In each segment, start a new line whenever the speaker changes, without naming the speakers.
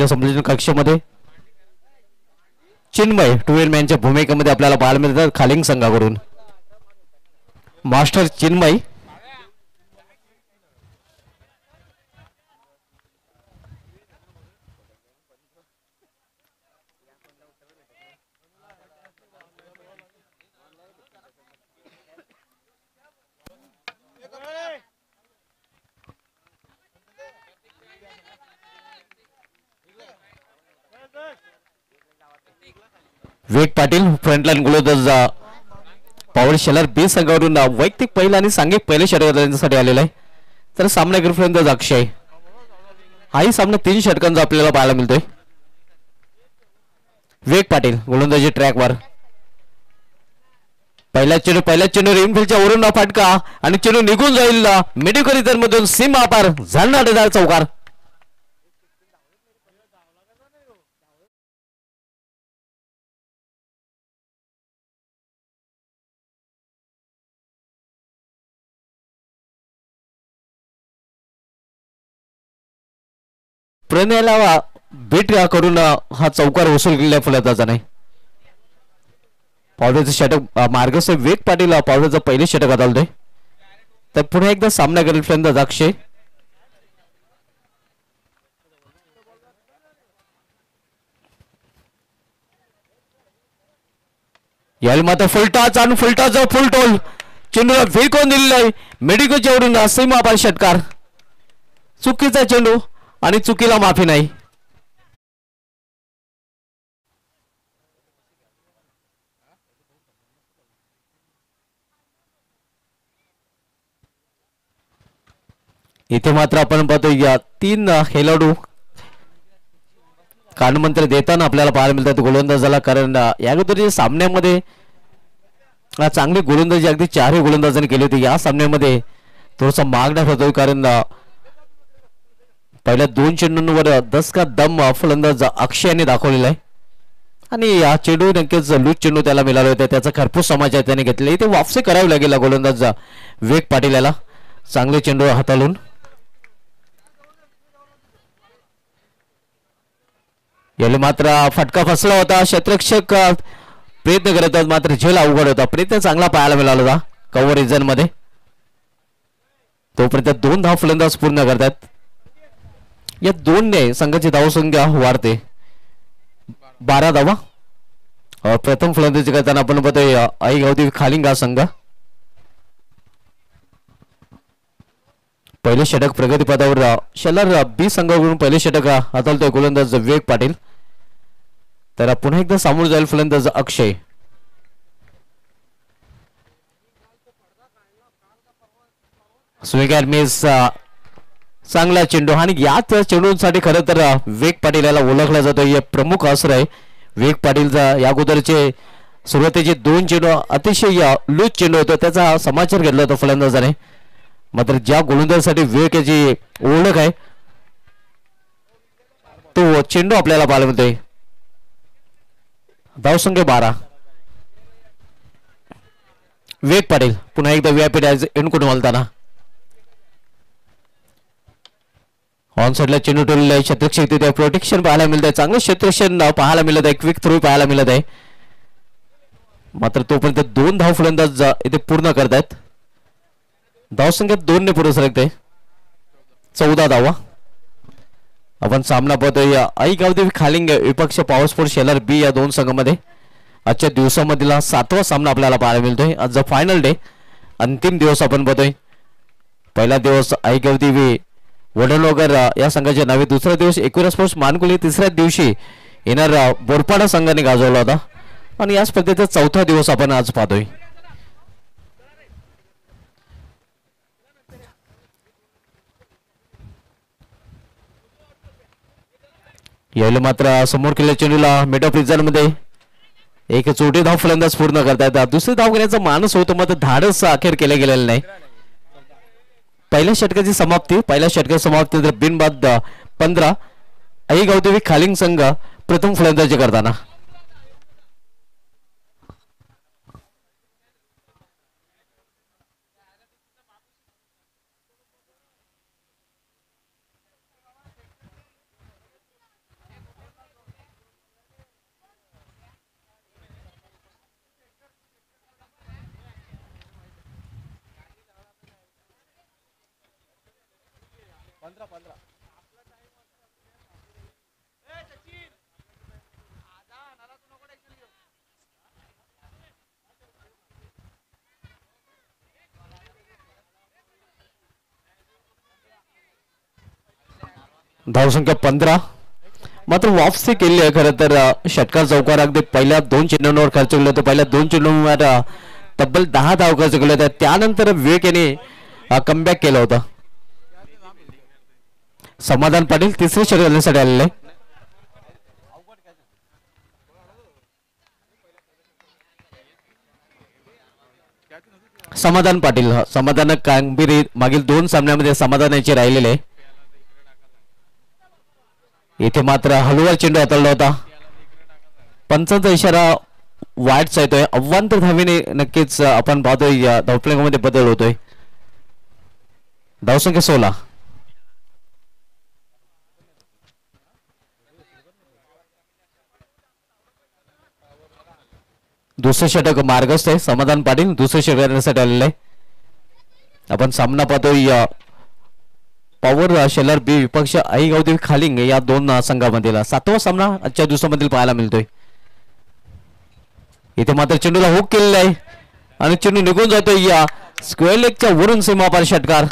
संपलेल्या कक्षामध्ये चिन्मय टूवेलमॅनच्या भूमिकेमध्ये आपल्याला पाहायला मिळतात खालिंग संघाकडून मास्टर चिन्मय वेग पाटील फ्रंटलाईन गोलंदाज पॉवर शेलर बी संघावरून वैयक्तिक पहिला आणि सांघिक पहिले षटकांसाठी आलेला आहे तर सामनावीर फलंदाज अक्षय हाही सामना 3 षटकांचा आपल्याला पाहायला मिळतोय वेग पाटील गोलंदाजी ट्रॅकवर पहिला चेंडू इनफिल्डच्या वरून फटका आणि चेंडू निघून जाईल मेडिकल इतर मधून सीमा पार झळणारेदार चौकार प्रणयला बेट करून हा चौकार वसूल केलेला फलंदाजाने पावड्याचं षटक मार्गस्थ वेग पाटील पावड्याचं पहिले षटक आदळतोय तर पुन्हा एकदा सामना करेल फलंदाज अक्षय याला मात्र फुलटाच आणि फुलटाचा फुलटोल चेंडूला फेकून दिलेला आहे मेडिकोच्या वरून सीमा पार षटकार चुकीचा चेंडू आणि चुकीला माफी नाही इथे मात्र आपण पाहतो या 3 खेळाडू कानमंत्र देताना आपल्याला पाहायला मिळतात गोलंदाजाला कारण या अगोदरच्या सामन्यामध्ये चांगली गोलंदाजी अगदी 4 गोलंदाजांनी केली होती या सामन्यामध्ये थोडासा मागण्यात होतोय कारण पहिल्या 2 चेंडूंवर 10 का दम फलंदाज अक्षयने दाखवलेला आहे आणि या चेंडू नक्कीच लूज चेंडू त्याला मिळाले होते त्याचा खरपूस समाचार त्याने घेतलेला इथे वापसी करावी लागेल गोलंदाज वेग पाटील याला चांगले चेंडू हाताळून याला मात्र फटका फसला होता क्षेत्ररक्षक प्रयत्न करत होता मात्र झेल अवघड होता प्रयत्न चांगला पाहायला मिळाला होता कव्हर रिजन मध्ये तोपर्यंत 2 धाव फलंदाज पूर्ण करतात या 2 ने संघाची धावसंख्या वाढते 12 धावा प्रथम फलंदाजी करताना आपण पाहतोय आई गावदेवी खालिंग संघ पहिले षटक प्रगतीपथावर शेलर बी संघाकडून पहिले षटक हाताळतोय गोलंदाज वेग पाटील तर पुन्हा एकदा सामोर जाईल फलंदाज अक्षय स्वीकार मिस चांगला चेंडू आणि याच चेंडूंसाठी खरं तर वेग पाटील याला ओळखला जातो हे प्रमुख असर आहे वेग पाटीलचा या अगोदरचे सुरुवातीचे 2 चेंडू अतिशय लूज चेंडू होतो त्याचा समाचार घेतला होता फलंदाजाने मात्र ज्या गोलंदाजासाठी वेग याची ओळख आहे तो चेंडू आपल्याला पाहायला मिळतोय धावसंख्या 12 वेग पाटील पुन्हा एकदा व्यापीठ एन्कोट मालताना ऑन साइडला चेंडू टोललेला आहे क्षेत्ररक्षक तिथे प्रोटेक्शन पाहायला मिळत आहे चांगलं क्षेत्ररक्षण पाहायला मिळत आहे क्विक थ्रो पाहायला मिळत आहे मात्र तोपर्यंत 2 धाव फलंदाज इथे पूर्ण करतायत धावसंख्या 2 ने पुढे सरकते 14 धावा आपण सामना पाहतोय आई गावदेवी खालिंग विपक्ष पॉवर स्पोर्ट शेलर बी या 2 संघांमध्ये आजच्या दिवसामधला 7वा सामना आपल्याला पाहायला मिळतोय आज फायनल डे अंतिम दिवस आपण पाहतोय पहिला दिवस आई गावदेवी वडनोगर या संघाच्या नावे दुसरा दिवस एकविरा स्पोर्ट्स मानकुली तिसऱ्या दिवशी येणार बोरपाडा संघाने गाजवला होता आणि या स्पर्धेचा 4था दिवस आपण आज पाहतोय याला मात्र समोर केलेल्या चेंडूला मिड ऑफ रिझन मध्ये एक छोटे धाव फलंदाज पूर्ण करतात दुसरे धाव घेण्याचा मानस होतो मात्र धाडस अखेर केले गेलेले नाही पहिल्या षटकाची समाप्ती पहिल्या षटकाची समाप्ती तर बिनबाद 15 आई गावदेवी खालिंग संघ प्रथम फलंदाजी करताना धावसंख्या 15. मात्र वापसी केली आहे खरं तर षटकार चौकार अगदी पहिल्या 2 चेंडूंवर खर्च केले होते. पहिल्या 2 चेंडूंवर तब्बल 10 धाव खर्च केले होते. त्यानंतर विवेक याने कमबॅक केलं होतं. समाधान पाटील तिसरे षटक घालण्यासाठी आलेले. समाधान पाटील समाधान कामगिरी मागील 2 सामन्यामध्ये समाधानाचे राहिलेले. इथे मात्र हलवा चेंडू हाताळला होता. पंचांचा इशारा वाईटचा येतोय. अव्वांतर धावेने नक्कीच आपण पाहतोय या धावफलकामध्ये बदल होतोय. धावसंख्या 16. दुसरे षटक मार्गस्थ आहे. समाधान पाटील दुसरे षटक करण्यासाठी आलेले आहे. आपण सामना पाहतोय पॉवर शेलर बी विपक्ष आईगावदेवी खालिंग या 2 संघामधील 7वा सामना आजच्या दिवसामधील पाहायला मिळतोय. इथे मात्र चेंडूला हुक केलेला आहे आणि चेंडू निघून जातोय या स्क्वेअर लेगच्या वरून सीमापार षटकार.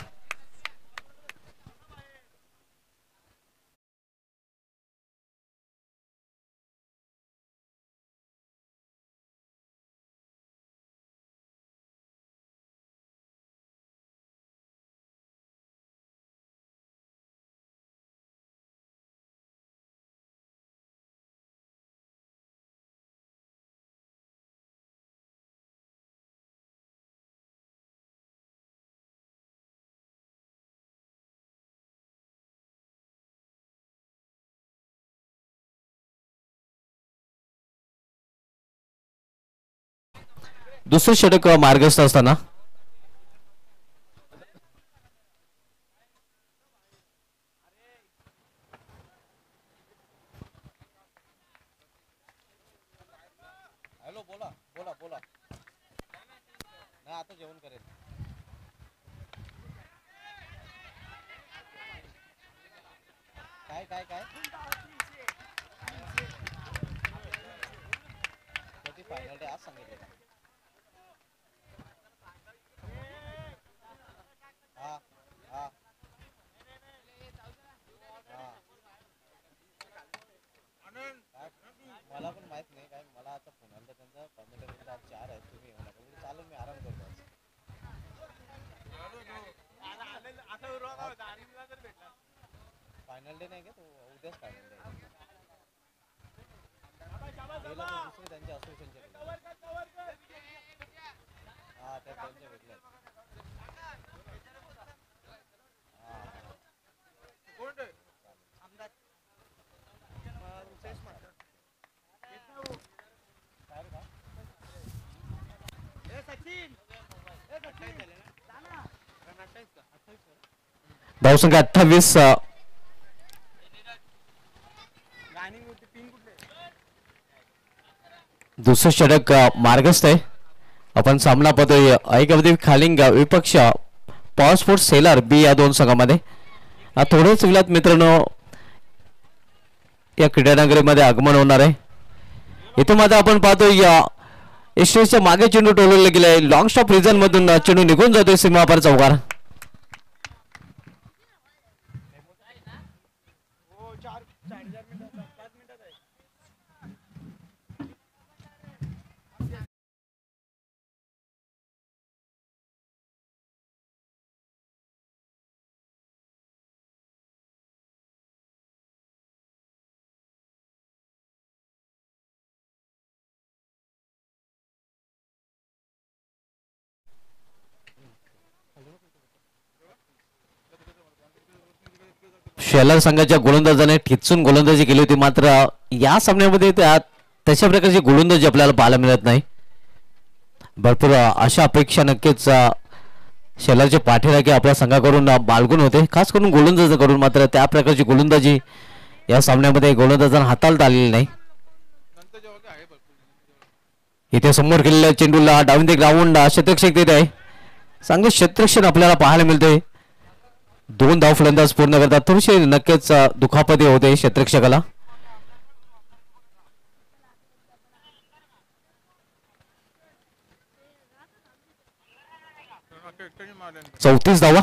दुसरे षटक मार्गस्थ असताना धावसंख्या 28. दुसरे षटक मार्गस्थ आहे. आपण सामना पाहतोय ऐकवदेवी खालिंग विपक्ष पॉवर स्पोर्ट्स सेलर बी या 2 संघामध्ये. थोड्याच वेळात मित्रांनो या क्रीडानगरीमध्ये आगमन होणार आहे. इथे मात्र आपण पाहतोय या एस्टेजच्या मागे चेंडू टोलवले गेले. लॉंग स्टॉप रिजन मधून चेंडू निघून जातोय सीमापार चौकार. शेलर संघाच्या गोलंदाजाने ठिचून गोलंदाजी केली होती. मात्र या सामन्यामध्ये तशा प्रकारची गोलंदाजी आपल्याला पाहायला मिळत नाही. भरपूर अशा अपेक्षा नक्कीच शेलरचे पाठीराखे आपल्या संघाकडून बाळगून होते, खास करून गोलंदाज करून. मात्र त्या प्रकारची गोलंदाजी या सामन्यामध्ये गोलंदाजांना हाताळता आलेली नाही. इथे समोर केलेल्या चेंडूला डावीन ते ग्राउंड शतक देत आहे. चांगले क्षेत्ररक्षण आपल्याला पाहायला मिळते. 2 धाव फलंदाज पूर्ण करतात. थोडीशी नक्कीच दुखापती होते क्षेत्ररक्षकाला. चौतीस धावा.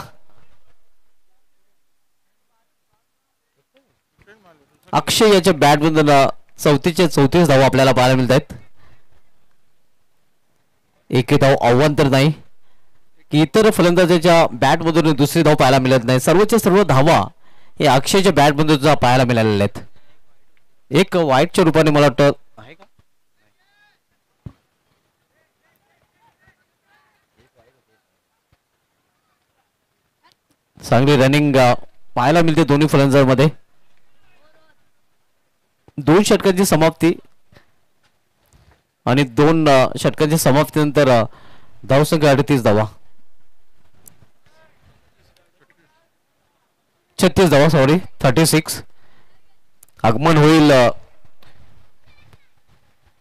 अक्षय याच्या बॅटमधून 34 धावा आपल्याला पाहायला मिळत आहेत. एक धाव आव्हान तर नाही की इतर फलंदाजाच्या बॅटमधून दुसरी धाव पाहायला मिळत नाही. सर्वच्या सर्व धावा हे अक्षयच्या बॅटमधून पाहायला मिळालेल्या आहेत. एक वाईटच्या रूपाने मला वाटतं चांगली रनिंग पाहायला मिळते दोन्ही फलंदाजांमध्ये. 2 षटकांची समाप्ती आणि 2 षटकांच्या समाप्तीनंतर धावसंख्या 38 धावा. 36 धावा, सॉरी 36. आगमन होईल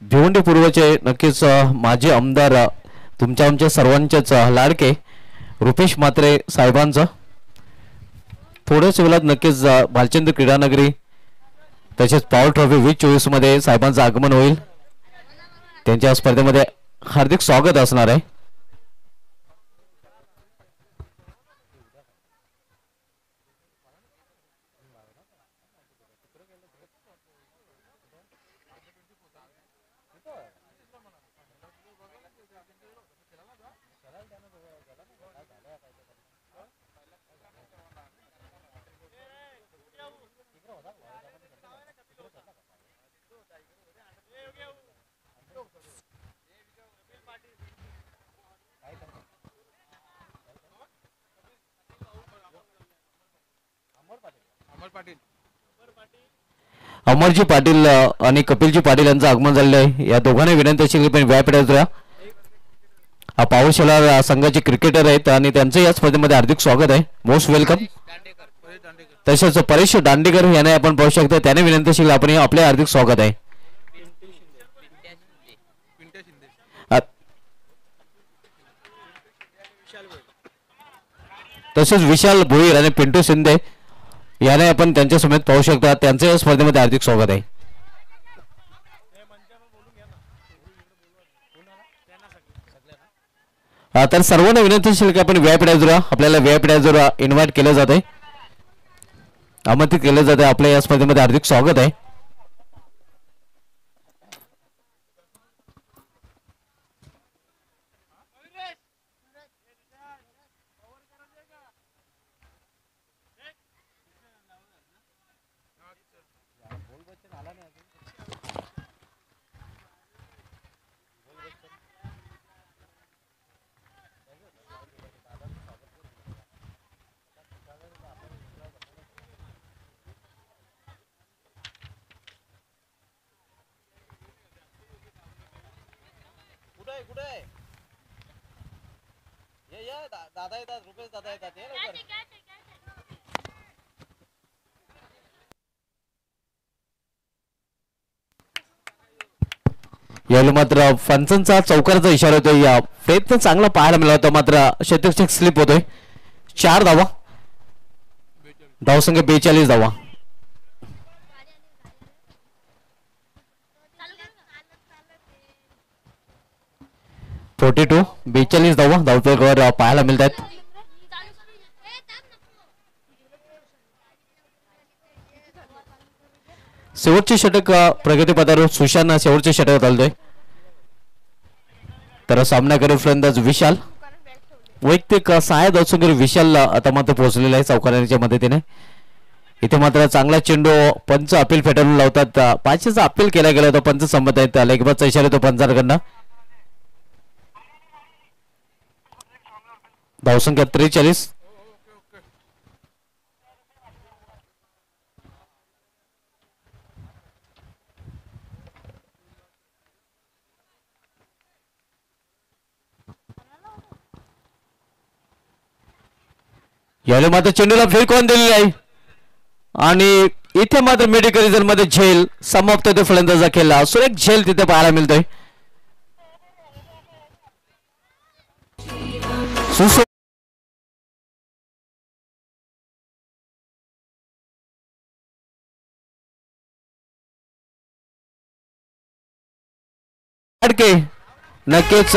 भिवंडी पूर्वचे नक्कीच माजी आमदार तुमच्या आमच्या सर्वांचेच लाडके रुपेश म्हात्रे साहेबांचं. थोड्याच वेळात नक्कीच भालचंद्र क्रीडानगरी तसेच पॉवर ट्रॉफी 2024 मध्ये साहेबांचं आगमन होईल. त्यांच्या स्पर्धेमध्ये हार्दिक स्वागत असणार आहे. अमरजी पाटील आणि कपिलजी पाटील यांचं आगमन झालेलं आहे. या दोघांनी विनंती असेल की पण व्यापीठा हा पावसाळा संघाचे क्रिकेटर आहेत आणि त्यांचं या स्पर्धेमध्ये हार्दिक स्वागत आहे. Most welcome. तसेच परेश दांडेकर यांना आपण पाहू शकता. त्याने विनंती असेल आपण आपले हार्दिक स्वागत आहे. तसेच विशाल भोईर आणि पिंटू शिंदे याने आपण त्यांच्या समेत पाहू शकता. त्यांचं या स्पर्धेमध्ये हार्दिक स्वागत आहे. तर सर्वांना विनंती असेल की आपण व्यापीठाजोरा आपल्याला व्यापीठाजोरा इन्व्हाइट केलं जात आहे, आमंत्रित केलं जात आहे. आपल्या या स्पर्धेमध्ये हार्दिक स्वागत आहे.
दादा येतात, रुपेश दादा येतात.
यावेळी मात्र फंचनचा चौकाराचा इशारा होतो. या प्रयत्न चांगला पाहायला मिळाला होता मात्र क्षेत्ररक्षक स्लिप होतोय. 4 धावा, धावसंख्या 42 धावा. 42 धावा धावफलकावर पाहायला मिळत आहेत. शेवटचे षटक प्रगतीपथावर सुशांत शेवटचे षटक चालतोय. तर सामना करून फलंदाज विशाल वैयक्तिक 6 धावसंख्येवर विशाल आता मात्र पोहोचलेला आहे चौकाराच्या मदतीने. इथे मात्र चांगला चेंडू पंच अपील फेटाळून लावतात. 5चा अपील केला गेला होता, पंच संमत आहेत. लेगबाजचा इशारा तो पंचांकडनं. धावसंख्या 43. यावेळी मात्र चेंडूला फेकून दिलेली आहे आणि इथे मात्र मेडिकल रिझन मध्ये झेल समाप्त होते. फलंदाजा खेळला सुरेख झेल तिथे पाहायला मिळतोय. नक्की नक्कीच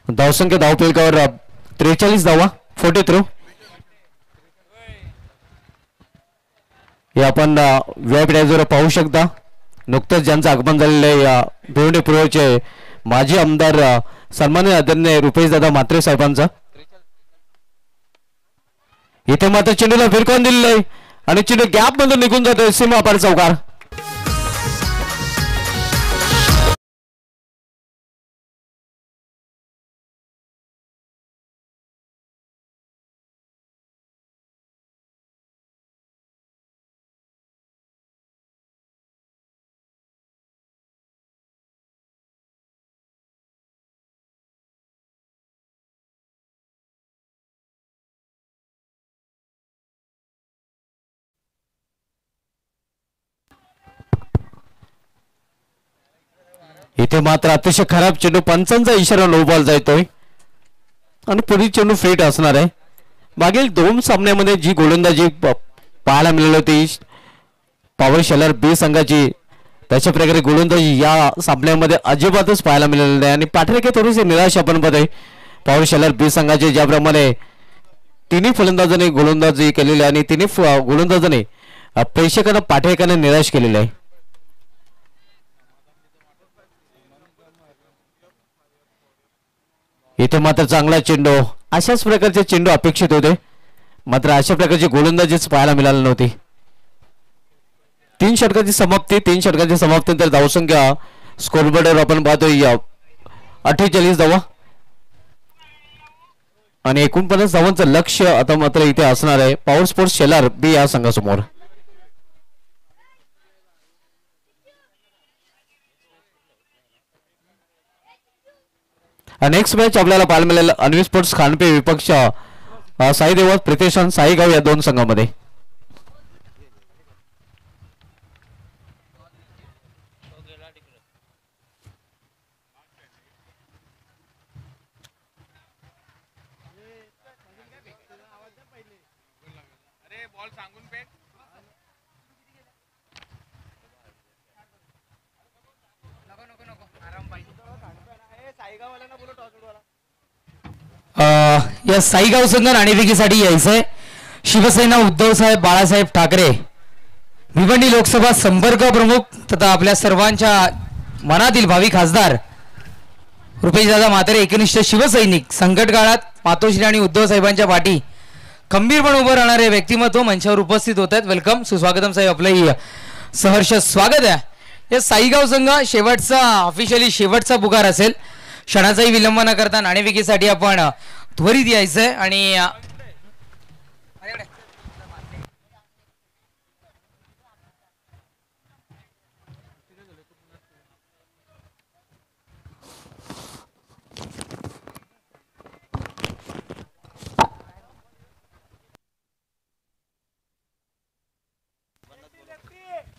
धावसंख्या धावफलकावर 43 धावा 43. हे आपण वेबडायझर पाहू शकता. नुकतंच ज्यांचं आगमन झालेलं आहे या भिवंडी पूर्वचे माजी आमदार सन्माननीय आदरणीय रुपेशदादा म्हात्रे साहेबांचा. इथे मात्र चेंडूला फिरकावून दिलेलं आहे आणि चेंडू गॅप मधून निघून जातोय सीमा पार चौकार. इथे मात्र अतिशय खराब चेंडू पंचांचा इशारा नो बॉल जातोय आणि पुढील चेंडू फेट असणार आहे. मागील 2 सामन्यामध्ये जी गोलंदाजी पाहायला मिळाली होती पॉवर शेलर बी संघाची त्याच्या प्रकारे गोलंदाजी या सामन्यामध्ये अजिबातच पाहायला मिळालेली नाही आणि पाठरेखे थोडीशी निराश आपण मध्ये पॉवर शेलर बी संघाचे ज्याप्रमाणे तिन्ही फलंदाजांनी गोलंदाजी केलेली आणि तिन्ही गोलंदाजांनी प्रेक्षकांना पाठरेखांना निराश केलेले आहे. इथे मात्र चांगला चेंडू अशाच प्रकारचे चेंडू अपेक्षित होते मात्र अशा प्रकारची गोलंदाजीच पाहायला मिळाली नव्हती. 3 षटकाची समाप्ती तर धावसंख्या स्कोरबोर्डवर आपण पाहतोय 48 धावा आणि 49 धावांचं लक्ष आता मात्र इथे असणार आहे पॉवर स्पोर्ट्स शेलार बी या संघासमोर. नेक्स्ट मॅच आपल्याला पाहायला मिळेल अन्वी स्पोर्ट्स खानपे विपक्ष साई देवत प्रितेशन साईगाव या 2 संघामध्ये.
या साईगाव संघ नाणेफेकीसाठी यायचंय. शिवसेना उद्धव साहेब बाळासाहेब ठाकरे भिवंडी लोकसभा संपर्क प्रमुख तथा आपल्या सर्वांच्या मनातील भावी खासदार रुपेशदादा म्हात्रे एकनिष्ठ शिवसैनिक संकट काळात मातोश्री आणि उद्धव साहेबांच्या पाठी खंबीरपणे उभं राहणारे व्यक्तिमत्व मंचावर उपस्थित होत आहेत. वेलकम सुस्वागतम साहेब आपलंही सहर्ष स्वागत आहे. या साईगाव संघ शेवटचा ऑफिशियली शेवटचा पुकार असेल. क्षणाचाही विलंब न करता नाणेफेकीसाठी आपण त्वरित यायचंय आणि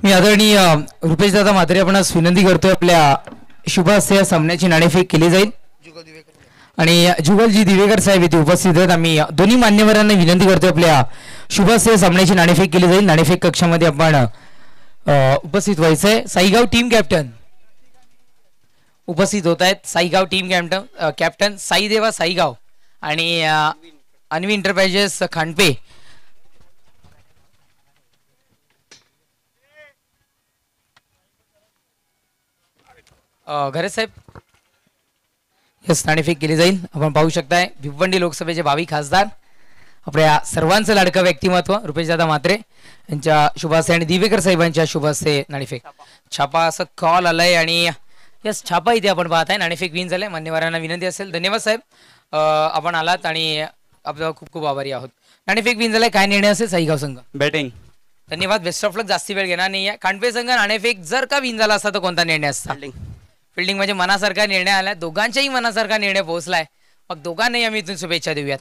मी आदरणीय रुपेशदादा म्हात्रे आपणास विनंती करतोय आपल्या शुभ हस्ते या सामन्याची नाणेफेक केली जाईल आणि जुगलजी दिवेकर साहेब इथे उपस्थित आहेत. आम्ही दोन्ही मान्यवरांना विनंती करतोय आपल्या शुभ हस्ते या सामन्याची नाणेफेक केली जाईल. नाणेफेक कक्षामध्ये आपण उपस्थित व्हायचंय. साईगाव टीम कॅप्टन उपस्थित होत आहेत. साईगाव टीम कॅप्टन साईदेवा साईगाव आणि अन्वी इंटरप्राइजेस खांडपे. घरे साहेब यस नाणेफेक केली जाईल. आपण पाहू शकताय भिवंडी लोकसभेचे भावी खासदार आपल्या सर्वांचं लाडकं व्यक्तिमत्व रुपेशदादा म्हात्रे यांच्या शुभ हस्ते आणि दिवेकर साहेबांच्या शुभ हस्ते नाणेफेक. छापा असं कॉल आलाय आणि यस छापा इथे आपण पाहताय. नाणेफेक विन झालंय. मान्यवरांना विनंती असेल. धन्यवाद साहेब आपण आलात आणि आपल्याला खूप खूप आभारी आहोत. नाणेफेक विन झालाय. काय निर्णय असेल साईगाव संघ?
बॅटिंग.
धन्यवाद. बेस्ट ऑफ लक. जास्ती वेळ घेणार नाही. खांडपे संघ नाणेफेक जर का विन झाला असता तर कोणता निर्णय असता? फिल्डिंग म्हणजे मनासारखा निर्णय आलाय. दोघांच्याही मनासारखा निर्णय पोहोचलाय. मग दोघांनाही आम्ही इथून शुभेच्छा देऊयात.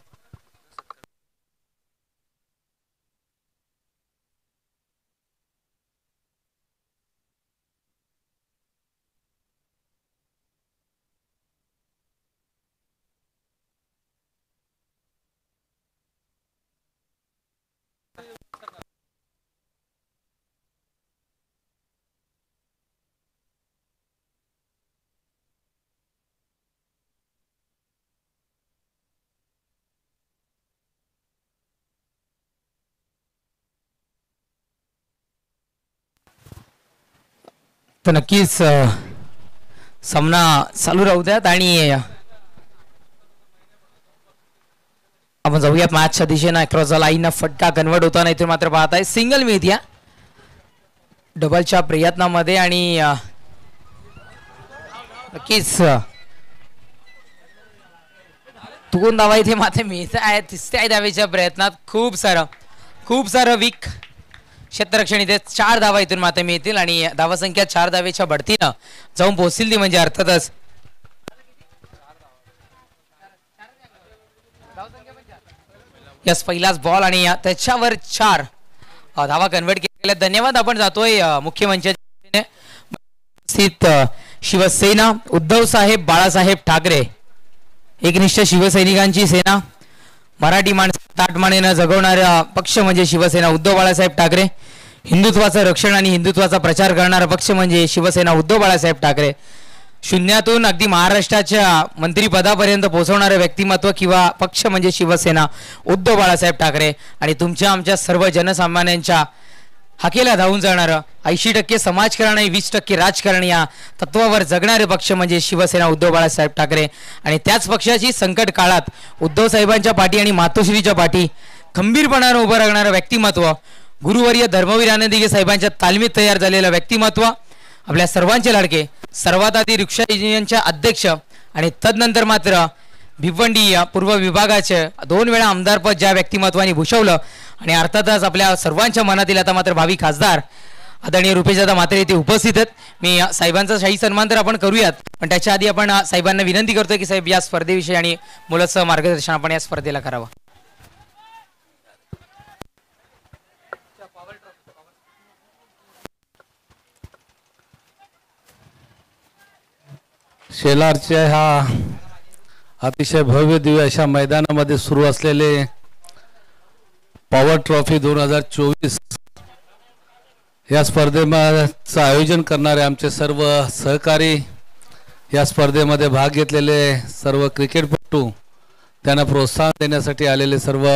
तर नक्कीच सामना चालू राहू द्यात आणि आपण जाऊयात मॅचच्या दिशेनं. क्रॉस लाईन फटका कन्वर्ट होता नाही तर मात्र पाहताय सिंगल मिळत्या डबलच्या प्रयत्नामध्ये आणि नक्कीच 2 धावा इथे मात्र मिळत आहेत. 3ऱ्या धावेच्या प्रयत्नात खूप सारं वीक क्षेत्ररक्षण इथे 4 धावा इथून मात्र मिळतील आणि धावासंख्या 4 धावेच्या बढतीनं जाऊन पोहोचतील ती म्हणजे अर्थातच यस पहिलाच बॉल आणि त्याच्यावर 4 धावा कन्वर्ट केलेल्या. धन्यवाद. आपण जातोय मुख्य मंचाच्या स्थित शिवसेना उद्धव साहेब बाळासाहेब ठाकरे एकनिष्ठ शिवसैनिकांची सेना मराठी माणसं ताटमानेनं जगवणारा पक्ष म्हणजे शिवसेना उद्धव बाळासाहेब ठाकरे. हिंदुत्वाचं रक्षण आणि हिंदुत्वाचा प्रचार करणारा पक्ष म्हणजे शिवसेना उद्धव बाळासाहेब ठाकरे. शून्यातून अगदी महाराष्ट्राच्या मंत्रिपदापर्यंत पोहोचवणारं व्यक्तिमत्व किंवा पक्ष म्हणजे शिवसेना उद्धव बाळासाहेब ठाकरे. आणि तुमच्या आमच्या सर्व जनसामान्यांच्या हाकेला धावून जाणारं 80% समाजकारण आणि 20% राजकारण या तत्वावर जगणारे पक्ष म्हणजे शिवसेना उद्धव बाळासाहेब ठाकरे. आणि त्याच पक्षाची संकट काळात उद्धव साहेबांच्या पाठी आणि मातोश्रीच्या पाठी खंबीरपणानं उभं राहणारं व्यक्तिमत्व गुरुवर्य धर्मवीर आनंदीगे साहेबांच्या तालमीत तयार झालेलं व्यक्तिमत्व आपल्या सर्वांचे लाडके सर्वात आधी रिक्षा युनियनच्या अध्यक्ष आणि तदनंतर मात्र भिवंडी पूर्व विभागाचे 2 वेळा आमदारपद ज्या व्यक्तिमत्वाने भूषवलं आणि अर्थातच आपल्या सर्वांच्या मनातील आता मात्र भावी खासदार आदरणीय रुपेशदादा म्हात्रे येथे उपस्थित आहेत. मी साहेबांचा शाही सन्मान तर आपण करूयात पण त्याच्या आधी आपण साहेबांना विनंती करतोय की साहेब या स्पर्धेविषयी आणि मुलाचं मार्गदर्शन आपण या स्पर्धेला करावं.
शेलारच्या ह्या अतिशय भव्य दिव्य अशा मैदानामध्ये सुरू असलेले पॉवर ट्रॉफी 2024 या स्पर्धेचं आयोजन करणारे आमचे सर्व सहकारी या स्पर्धेमध्ये भाग घेतलेले सर्व क्रिकेटपटू त्यांना प्रोत्साहन देण्यासाठी आलेले सर्व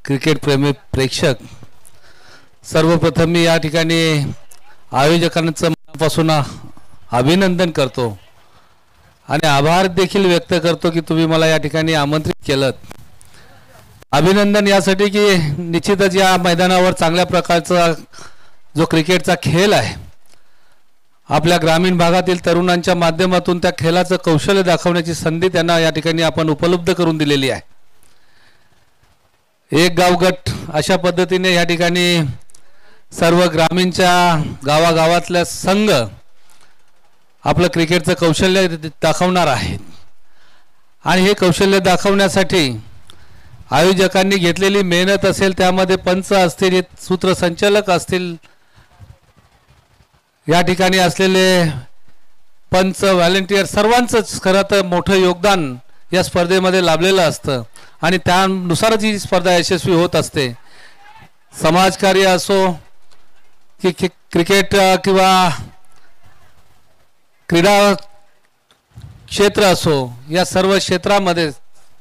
क्रिकेट प्रेमी प्रेक्षक सर्वप्रथम मी या ठिकाणी आयोजकांचं मनापासून अभिनंदन करतो आणि आभार देखील व्यक्त करतो की तुम्ही मला या ठिकाणी आमंत्रित केलं. अभिनंदन यासाठी की निश्चितच या मैदानावर चांगल्या प्रकारचा जो क्रिकेटचा खेळ आहे आपल्या ग्रामीण भागातील तरुणांच्या माध्यमातून त्या खेळाचं कौशल्य दाखवण्याची संधी त्यांना या ठिकाणी आपण उपलब्ध करून दिलेली आहे. एक गावगट अशा पद्धतीने या ठिकाणी सर्व ग्रामीणच्या गावागावातल्या संघ आपलं क्रिकेटचं कौशल्य दाखवणार आहेत आणि हे कौशल्य दाखवण्यासाठी आयोजकांनी घेतलेली मेहनत असेल त्यामध्ये पंच असतील सूत्रसंचालक असतील या ठिकाणी असलेले पंच व्हॉलेंटियर सर्वांचंच खरं तर मोठं योगदान या स्पर्धेमध्ये लाभलेलं असतं आणि त्यानुसारच ही स्पर्धा यशस्वी होत असते. समाजकार्य असो की क्रिकेट किंवा क्रीडा क्षेत्र असो, या सर्व क्षेत्रामध्ये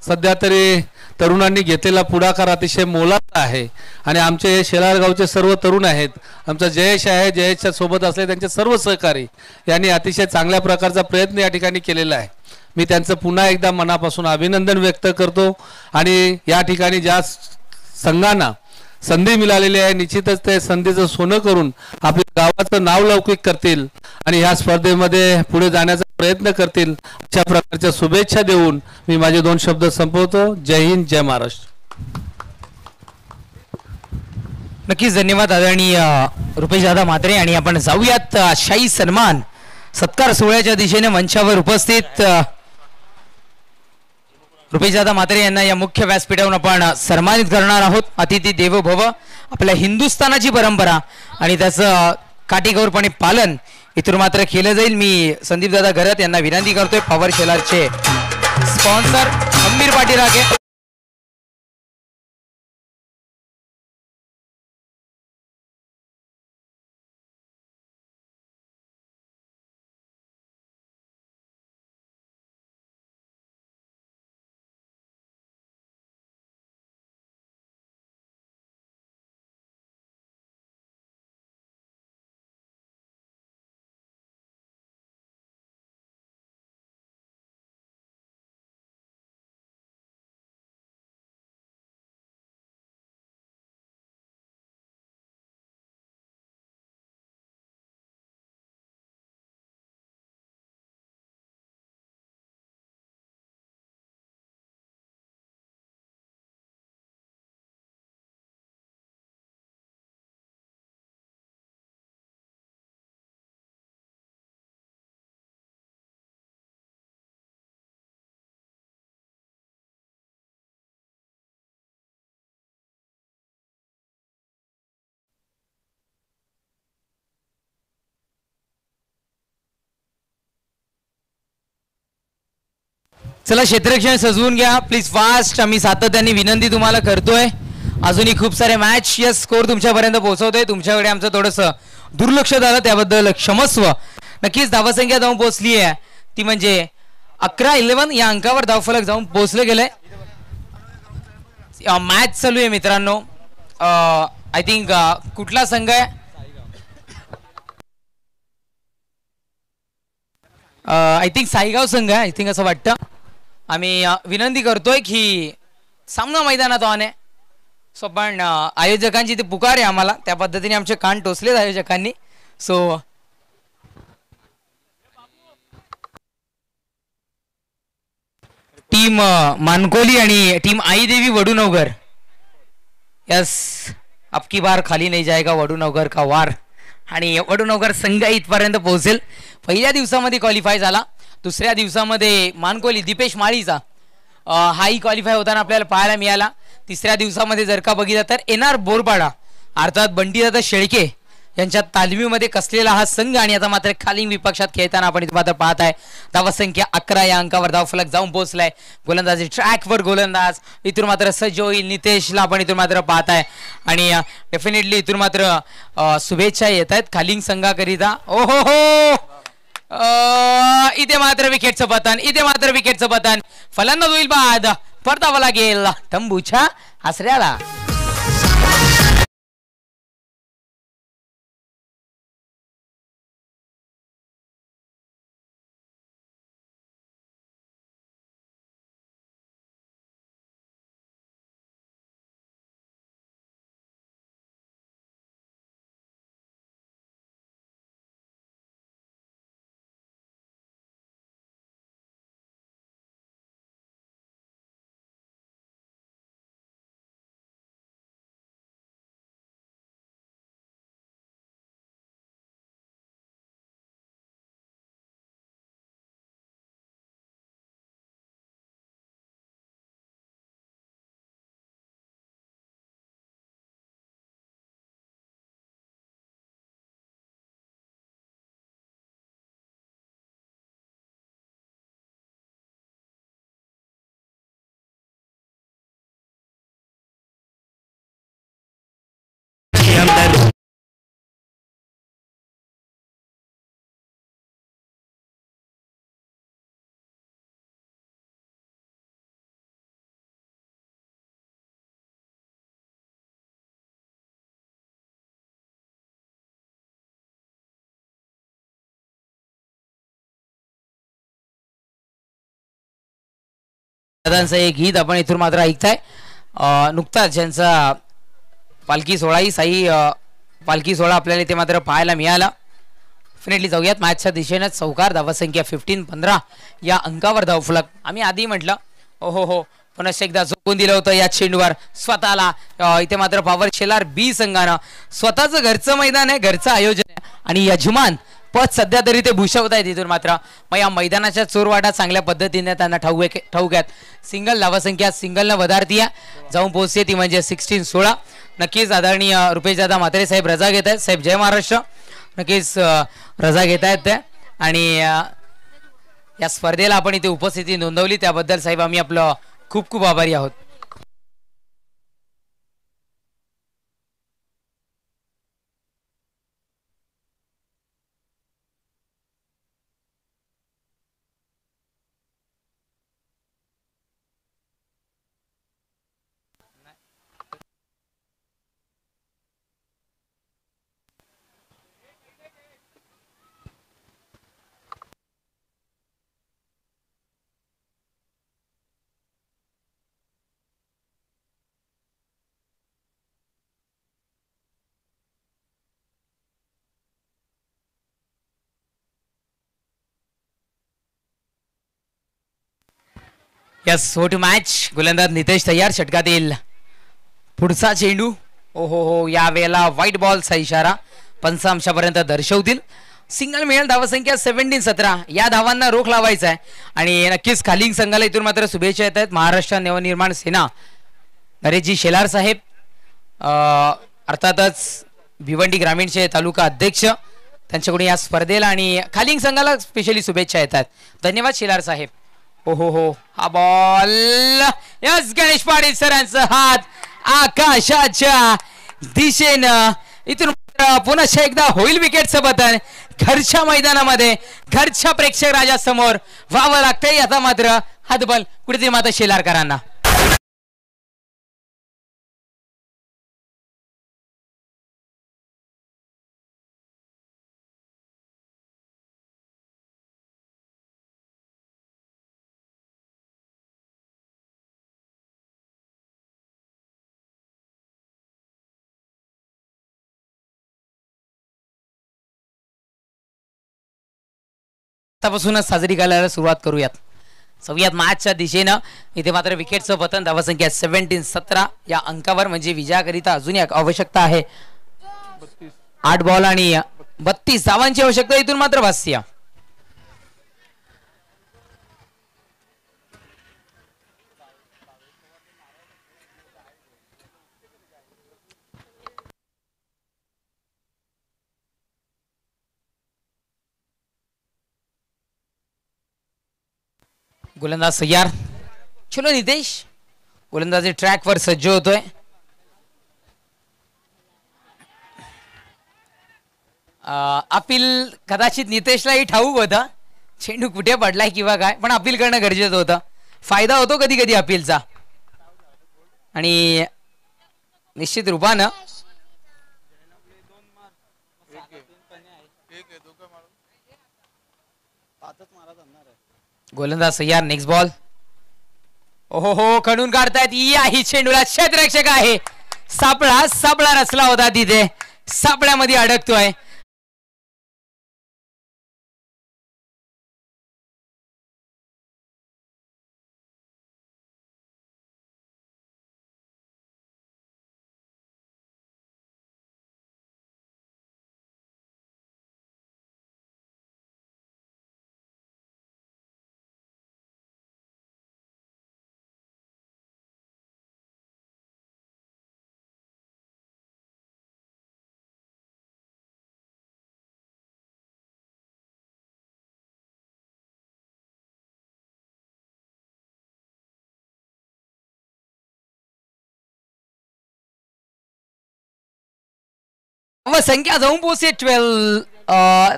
सध्या तरी तरुणांनी घेतलेला पुढाकार अतिशय मोलाचा आहे आणि आमचे हे शेलारगावचे सर्व तरुण आहेत. आमचा जयेश आहे, जयेशच्या सोबत असले त्यांचे सर्व सहकारी यांनी अतिशय चांगल्या प्रकारचा प्रयत्न या ठिकाणी केलेला आहे. मी त्यांचं पुन्हा एकदा मनापासून अभिनंदन व्यक्त करतो आणि या ठिकाणी ज्या संघांना संधी मिळालेली आहे निश्चितच ते संधीचं सोनं करून आपल्या गावाचं नाव लौकिक करतील आणि या स्पर्धेमध्ये पुढे जाण्याचा प्रयत्न करतील अशा प्रकारच्या शुभेच्छा देऊन मी माझे 2 शब्द संपवतो. जय हिंद, जय महाराष्ट्र.
नक्कीच धन्यवाद आदरणीय रुपेशदादा म्हात्रे. आणि आपण जाऊयात शाही सन्मान सत्कार सोहळ्याच्या दिशेने मंचावर उपस्थित रुपेशदादा म्हात्रे यांना या मुख्य व्यासपीठावरून आपण सन्मानित करणार आहोत. अतिथी देवो भव, आपल्या हिंदुस्थानाची परंपरा आणि त्याचं काटेकोरपणे पालन इथून मात्र केलं जाईल. मी संदीपदादा घरत यांना विनंती करतोय, पॉवर शेलारचे स्पॉन्सर गंभीर पाटीरागे. चला क्षेत्ररक्षण सजवून घ्या प्लीज फास्ट. आम्ही सातत्याने विनंती तुम्हाला करतोय. अजूनही खूप सारे मॅच या स्कोर तुमच्यापर्यंत पोहोचवतोय. तुमच्याकडे आमचं थोडंसं दुर्लक्ष झालं त्याबद्दल क्षमस्व. नक्कीच धावसंख्या जाऊन पोहोचली आहे ती म्हणजे 11-11 या अंकावर धावफलक जाऊन पोहोचले गेले. मॅच चालू आहे मित्रांनो. आय थिंक कुठला संघ आहे? आय थिंक साईगाव संघ आहे. आय थिंक असं वाटतं. आम्ही विनंती करतोय की सामना मैदानात आणे. सो पण आयोजकांची ते पुकार आहे आम्हाला, त्या पद्धतीने आमचे कान टोचलेत आयोजकांनी. सो टीम मानकोली आणि टीम आईदेवी वडूनवगर. यस, अब की बार खाली नाही जाएगा वडूनवगर का वार. आणि वडूनवगर संघ इथपर्यंत पोहोचेल. पहिल्या दिवसामध्ये क्वालिफाय झाला. दुसऱ्या दिवसामध्ये मानकोली दीपेश माळीचा हाही क्वालिफाय होताना आपल्याला पाहायला मिळाला. तिसऱ्या दिवसामध्ये जर का बघितलं तर एनआर बोरपाडा अर्थात बंटीदादा शेळके यांच्या तालमीमध्ये कसलेला हा संघ आणि आता मात्र खालींग विपक्षात खेळताना आपण इथे मात्र पाहत आहे. धावसंख्या 11 या अंकावर धावफलक जाऊन पोहोचलाय. गोलंदाजी ट्रॅकवर गोलंदाज इथून मात्र सज्ज होईल. नितेशला आपण इथून मात्र पाहत आहे आणि डेफिनेटली इथून मात्र शुभेच्छा येत आहेत खालींग संघाकरिता. ओहो हो, इथे मात्र विकेटचं पतन, इथे मात्र विकेटचं पतन. फलंदाज होईल बाद, परतावा लागेल तंबूच्या आसऱ्याला. दादांचं एक गीत आपण इथून मात्र ऐकताय. नुकताच ज्यांचा पालखी सोहळाही साई पालखी सोहळा आपल्याला इथे मात्र पाहायला मिळाला. डेफिनेटली जाऊयात मॅचच्या दिशेने. चौकार धावसंख्या 15-15 या अंकावर धावफलक. आम्ही आधी म्हटलं हो पुन्हा एकदा झोपून दिलं होतं या चेंडूवर स्वतःला. इथे मात्र पॉवर शेलार बी संघानं स्वतःचं घरचं मैदान आहे, घरचं आयोजन आहे आणि यजमान पद सध्या तरी ते भूषवत आहेत इथून मात्र. मग या मैदानाच्या चोरवाटा चांगल्या पद्धतीने त्यांना ठाऊक आहेत. सिंगल धावसंख्या सिंगलनं वधारती जाऊन पोहोचते ती म्हणजे 16. नक्कीच आदरणीय रुपेश दादा म्हात्रे साहेब रजा घेत आहेत. साहेब जय महाराष्ट्र. नक्कीच रजा घेत आहेत ते आणि या स्पर्धेला आपण इथे उपस्थिती नोंदवली त्याबद्दल साहेब आम्ही आपलं खूप खूप आभारी आहोत. यस हो टू मॅच. गोलंदाज नितेश तयार. षटकातील पुढचा चेंडू. हो या वेळेला व्हाईट बॉलचा इशारा पंचांशापर्यंत दर्शवतील. सिंगल मिळेल. धावसंख्या 17-17 या धावांना रोख लावायचा आहे आणि नक्कीच खालिंग संघाला इथून मात्र शुभेच्छा येत आहेत. महाराष्ट्र नवनिर्माण सेना नरेशजी शेलार साहेब अर्थातच भिवंडी ग्रामीणचे तालुका अध्यक्ष त्यांच्याकडून या स्पर्धेला आणि खालिंग संघाला स्पेशली शुभेच्छा येतात. धन्यवाद शेलार साहेब. हो हा बॉल. यस गणेश पाटील सरांचा हात आकाशाच्या दिशेनं. इथून पुन्हा एकदा होईल विकेटचं बटन. घरच्या मैदानामध्ये घरच्या प्रेक्षक राजासमोर व्हावं लागतंय. आता मात्र हातबल कुठेतरी मात्र शेलारकरांना. आतापासूनच साजरी करायला सुरुवात करूयात. जाऊयात मॅचच्या दिशेनं. इथे मात्र विकेटचं पतन. धावसंख्या 17-17 या अंकावर म्हणजे विजयाकरिता अजूनही आवश्यकता आहे 8 बॉल आणि 32 धावांची आवश्यकता इथून मात्र भासते. गोलंदाज तयार. चलो नितेश. गोलंदाजी ट्रॅकवर सज्ज होतोय. अपील कदाचित नितेशलाही ठाऊक होता चेंडू कुठे पडलाय किंवा काय, पण अपील करणं गरजेचं होतं. फायदा होतो कधी कधी अपीलचा आणि निश्चित रूपानं गोलंदाज तयार. Next ball. हो खणून काढतायत. याही चेंडूला क्षेत्ररक्षक आहे. सापळा रचला होता तिथे. सापळ्यामध्ये अडकतोय. संख्या जाऊन पोहोचते 12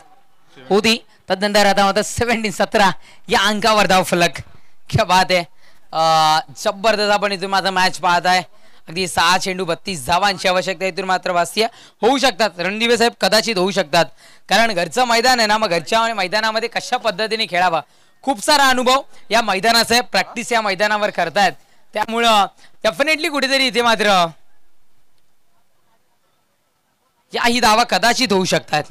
होती. तदनंतर आता मात्र 17-17 या अंकावर धाव फलक. क्या बात आहे. जबरदस्त आपण इथून माझा मॅच पाहत आहे. अगदी 6 चेंडू 32 धावांची आवश्यकता इथून मात्र भासतीये. होऊ शकतात रणदिवे साहेब, कदाचित होऊ शकतात, कारण घरचं मैदान आहे ना. मग घरच्या मैदानामध्ये कशा पद्धतीने खेळावा खूप सारा अनुभव या मैदानाचा आहे, प्रॅक्टिस या मैदानावर करतायत, त्यामुळं डेफिनेटली कुठेतरी इथे मात्र याही धावा कदाचित होऊ शकतात.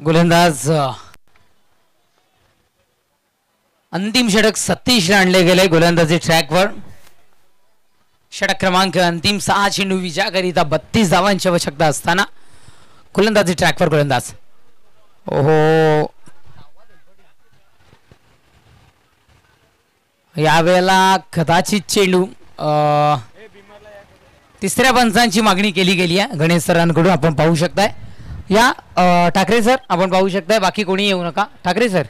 गोलंदाज अंतिम षटक 37 आणले गेले गोलंदाजी ट्रॅकवर. षटक क्रमांक अंतिम 6 चेंडू विजयाकरिता 32 धावांची आवश्यकता असताना गोलंदाजी ट्रॅकवर गोलंदाज. ओहो, यावेळेला कदाचित चेंडू तिसऱ्या पंचांची मागणी केली गेली आहे गणेश सरांकडून. आपण पाहू शकताय या ठाकरे सर, आपण पाहू शकताय, बाकी कोणी येऊ नका. ठाकरे सर,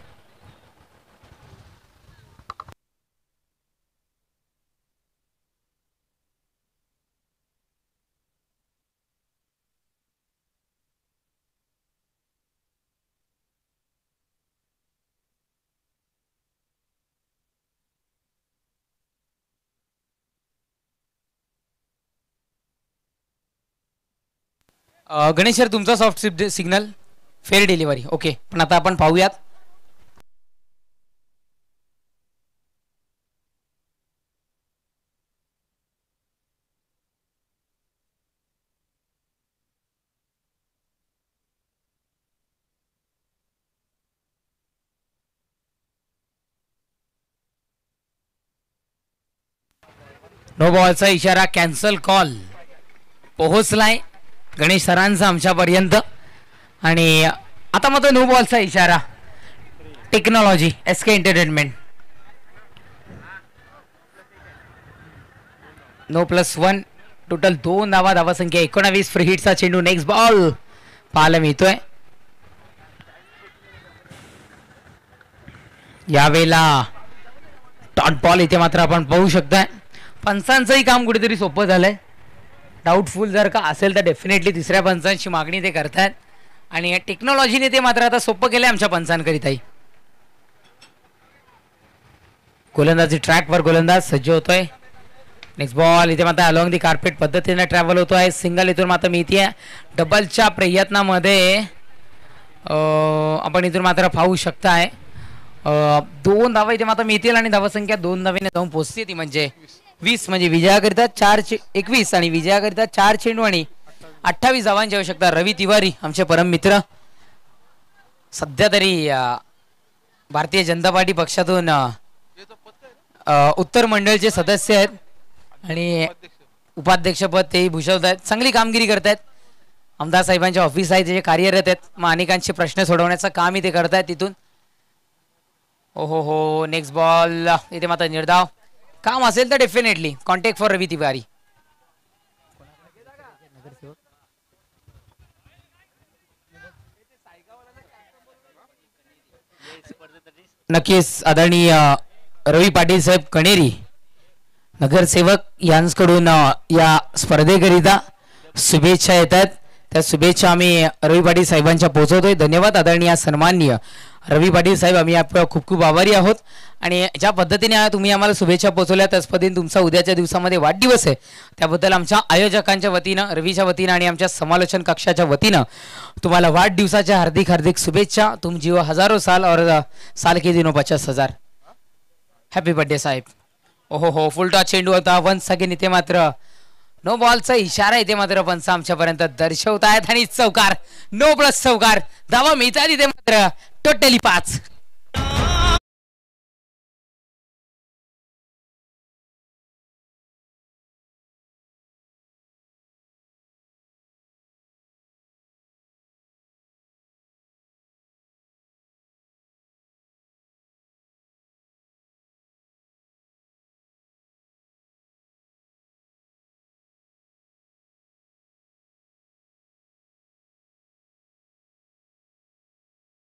गणेश सर तुमचा soft signal fair delivery. Okay, पण आता आपण पाहूयात. नो बॉलचा इशारा, कॅन्सल कॉल पोहोचलाय गणेश सरांचा आमच्यापर्यंत. आणि आता मात्र नो बॉलचा इशारा technology SK entertainment. No +1 total 2 धावा, धावासंख्या 19. फ्री हिटचा चेंडू, नेक्स्ट बॉल पाहायला मिळतोय. यावेळेला डॉट बॉल इथे मात्र आपण पाहू शकताय. पंचांचंही काम कुठेतरी सोपं झालंय. डाऊटफुल जर का असेल तर डेफिनेटली तिसऱ्या पंचांची मागणी ते करतायत आणि टेक्नॉलॉजीने ते मात्र आता सोपं केलंय आमच्या पंचांकरिताही. गोलंदाजी ट्रॅकवर गोलंदाज सज्ज होतोय. नेक्स्ट बॉल इथे मात्र अलॉंग दी कार्पेट पद्धतीने ट्रॅव्हल होतोय. सिंगल इथून मात्र मिळतीये. डबलच्या प्रयत्नामध्ये आपण इथून मात्र पाहू शकताय 2 धावा इथे मात्र मिळतील आणि धावसंख्या 2 धावेने जाऊन पोहोचते ती म्हणजे 20. म्हणजे विजयाकरिता 21 आणि विजयाकरिता 4 चेंडू आणि 28 धावांची आवश्यकता. रवी तिवारी आमचे परम मित्र, सध्या तरी भारतीय जनता पार्टी पक्षातून उत्तर मंडळचे सदस्य आहेत आणि उपाध्यक्षपद तेही भूषवत आहेत. चांगली कामगिरी करत आहेत. आमदार साहेबांचे ऑफिस आहे जे कार्यरत आहेत. मग अनेकांचे प्रश्न सोडवण्याचं कामही ते करत आहेत तिथून. ओहो हो, नेक्स्ट बॉल इथे मात्र निर्धाव. काम असेल तर डेफिनेटली कॉन्टॅक्ट फॉर रवी तिवारी. नक्कीच आदरणीय रवी पाटील साहेब कणेरी नगरसेवक यांकडून या स्पर्धेकरिता शुभेच्छा येतात. त्या शुभेच्छा आम्ही रवी पाटील साहेबांच्या पोहोचवतोय. धन्यवाद आदरणीय सन्माननीय रवी पाटील साहेब, आम्ही आपल्या खूप खूप आभारी आहोत. आणि ज्या पद्धतीने तुम्ही आम्हाला शुभेच्छा पोहोचवल्या त्याच पद्धतीने तुमचा उद्याच्या दिवसामध्ये वाढदिवस आहे त्याबद्दल आमच्या आयोजकांच्या वतीनं, रवीच्या वतीनं आणि आमच्या समालोचन कक्षाच्या वतीनं तुम्हाला वाढदिवसाच्या हार्दिक हार्दिक शुभेच्छा. तुम जीव हजारो साल और साल के दिनों 50,000. हॅपी बर्थडे साहेब. ओहो हो, फुल टॉस चेंडू होता. वन्स अगेन इथे मात्र नो बॉलचा इशारा इथे मात्र पंच आमच्यापर्यंत दर्शवतायत आणि चौकार, नो प्लस चौकार, धावा मिळतात इथे मात्र टोटली 5.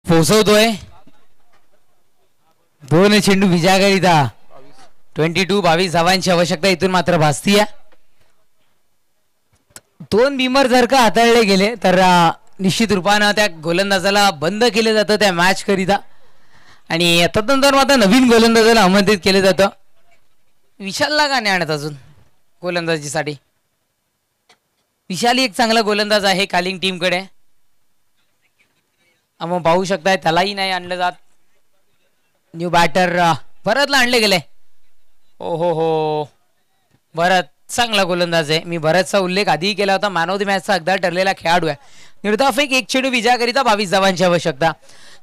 पोहोचवतोय. 2 चेंडू विजयाकरिता 22 धावांची आवश्यकता इथून मात्र भासतीये. 2 बिमर जर का हाताळले गेले तर निश्चित रूपानं त्या गोलंदाजाला बंद केलं जातं त्या मॅच करिता आणि तदनंतर मात्र नवीन गोलंदाजाला आमंत्रित केलं जातं. विशालला का नाही आणत अजून गोलंदाजीसाठी? विशाल एक चांगला गोलंदाज आहे कालिंग टीमकडे. मग पाहू शकताय त्यालाही नाही आणलं जात. न्यू बॅटर भरतला आणले गेले. ओ हो भरत चांगला गोलंदाज आहे. मी भरतचा उल्लेख आधीही केला होता. मॅन ऑफ द मॅचचा अगदा ठरलेला खेळाडू आहे. निर्धाफेक 1 चेंडू विजयाकरिता 22 धावांची आवश्यकता.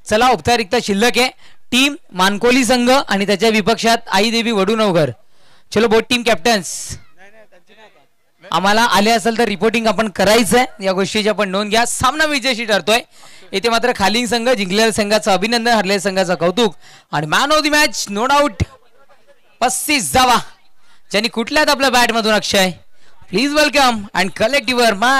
चला औपचारिकता शिल्लक आहे. टीम मानकोली संघ आणि त्याच्या विपक्षात आई देवी वडूनवघर. चलो बोथ टीम कॅप्टन्स, आम्हाला आले असेल तर रिपोर्टिंग आपण करायचंय. या गोष्टीची आपण नोंद घ्या. सामना विजयशी ठरतोय. येथे मात्र खालील संघ जिंकलेल्या संघाचं अभिनंदन, हरलेल्या संघाचं कौतुक आणि man of the match no doubt 35 धावा ज्यांनी कुठल्यात आपल्या बॅट मधून. Akshay please welcome and collect your man